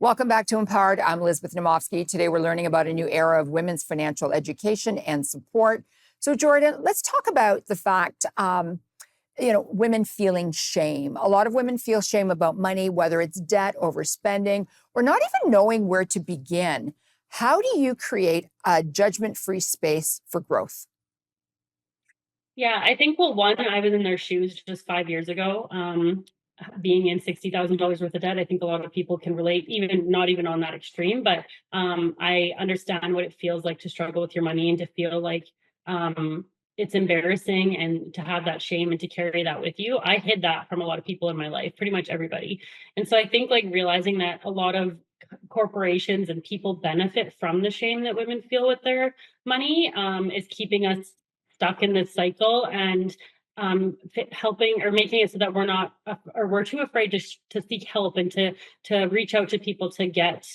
Welcome back to Empowered. I'm Elizabeth Namofsky. Today we're learning about a new era of women's financial education and support. So Jordan, let's talk about the fact, women feeling shame. A lot of women feel shame about money, whether it's debt, overspending, or not even knowing where to begin. How do you create a judgment-free space for growth? Yeah, I think, well, one, I was in their shoes just 5 years ago, being in $60,000 worth of debt. I think a lot of people can relate, even not even on that extreme, but I understand what it feels like to struggle with your money and to feel like it's embarrassing and to have that shame and to carry that with you. I hid that from a lot of people in my life, pretty much everybody. And so I think like realizing that a lot of corporations and people benefit from the shame that women feel with their money is keeping us stuck in this cycle and helping or making it so that we're not or we're too afraid to seek help and to reach out to people to get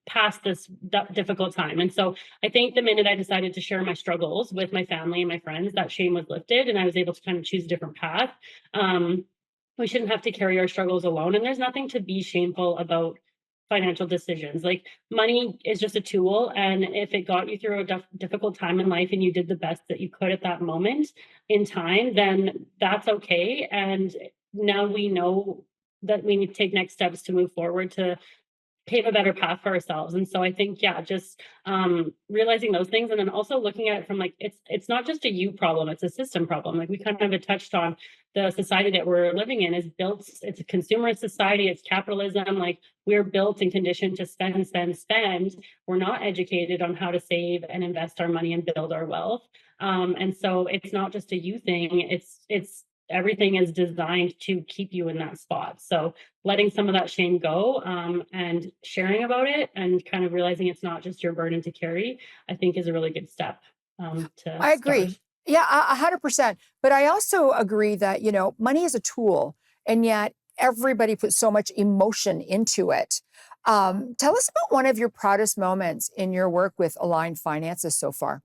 past this difficult time. And so I think the minute I decided to share my struggles with my family and my friends, that shame was lifted and I was able to kind of choose a different path. We shouldn't have to carry our struggles alone, and there's nothing to be shameful about financial decisions. Like, money is just a tool, and if it got you through a difficult time in life and you did the best that you could at that moment in time, then that's okay. And now we know that we need to take next steps to move forward to pave a better path for ourselves. And so I think, yeah, just realizing those things, and then also looking at it from like it's not just a you problem, it's a system problem. Like we kind of touched on, the society that we're living in is built, it's a consumerist society, it's capitalism. Like, we're built and conditioned to spend, spend, spend. We're not educated on how to save and invest our money and build our wealth. And so it's not just a you thing, it's everything is designed to keep you in that spot. So letting some of that shame go, and sharing about it and kind of realizing it's not just your burden to carry, I think is a really good step to I start. agree. Yeah, 100%. But I also agree that, money is a tool, and yet everybody puts so much emotion into it. Tell us about one of your proudest moments in your work with Aligned Finances so far.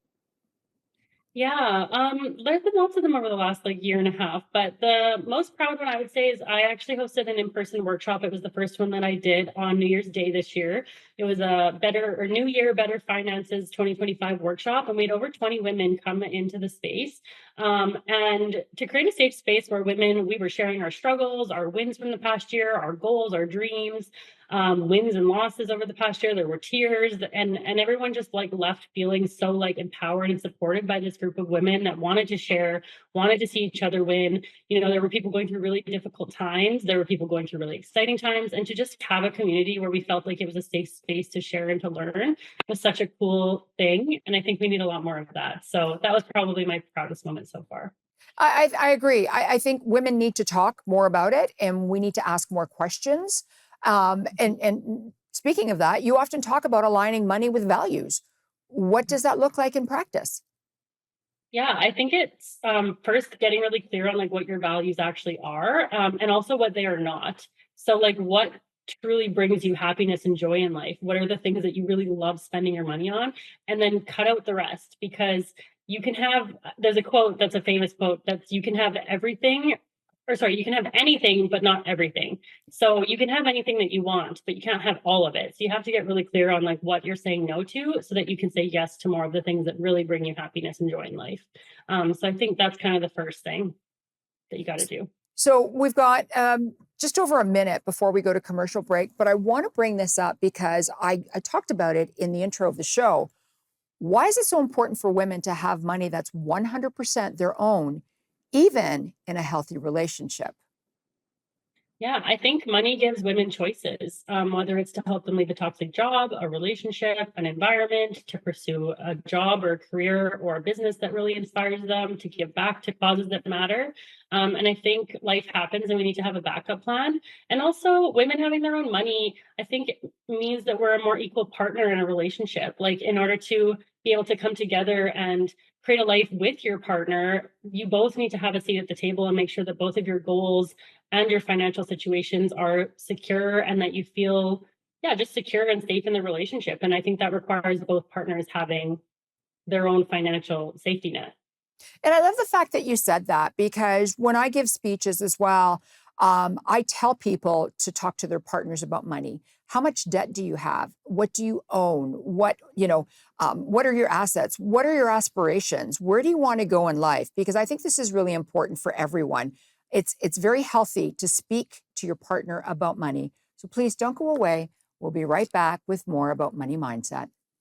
Yeah, there's been lots of them over the last like year and a half, but the most proud one I would say is I actually hosted an in-person workshop. It was the first one that I did on New Year's Day this year. It was a better or New Year Better Finances 2025 workshop, and we had over 20 women come into the space. And to create a safe space where we were sharing our struggles, our wins from the past year, our goals, our dreams, wins and losses over the past year. There were tears, and everyone just like left feeling so like empowered and supported by this group of women that wanted to share, wanted to see each other win. There were people going through really difficult times, there were people going through really exciting times, and to just have a community where we felt like it was a safe space to share and to learn was such a cool thing. And I think we need a lot more of that. So that was probably my proudest moment so far. I agree. I think women need to talk more about it, and we need to ask more questions. And speaking of that, you often talk about aligning money with values. What does that look like in practice? Yeah, I think it's first getting really clear on like what your values actually are, and also what they are not. So like, what truly brings you happiness and joy in life? What are the things that you really love spending your money on? And then cut out the rest, because you can have, there's a quote that's a famous quote that's, you can have everything, or sorry, you can have anything but not everything. So you can have anything that you want, but you can't have all of it. So you have to get really clear on like what you're saying no to, so that you can say yes to more of the things that really bring you happiness and joy in life. So I think that's kind of the first thing that you got to do. So we've got just over a minute before we go to commercial break, but I want to bring this up because I talked about it in the intro of the show. Why is it so important for women to have money that's 100% their own, even in a healthy relationship? Yeah, I think money gives women choices, whether it's to help them leave a toxic job, a relationship, an environment, to pursue a job or a career or a business that really inspires them, to give back to causes that matter. And I think life happens and we need to have a backup plan. And also, women having their own money, I think it means that we're a more equal partner in a relationship. Like, in order to be able to come together and create a life with your partner, you both need to have a seat at the table and make sure that both of your goals and your financial situations are secure, and that you feel, yeah, just secure and safe in the relationship. And I think that requires both partners having their own financial safety net. And I love the fact that you said that, because when I give speeches as well, I tell people to talk to their partners about money. How much debt do you have? What do you own? What are your assets? What are your aspirations? Where do you want to go in life? Because I think this is really important for everyone. It's very healthy to speak to your partner about money. So please don't go away. We'll be right back with more about money mindset.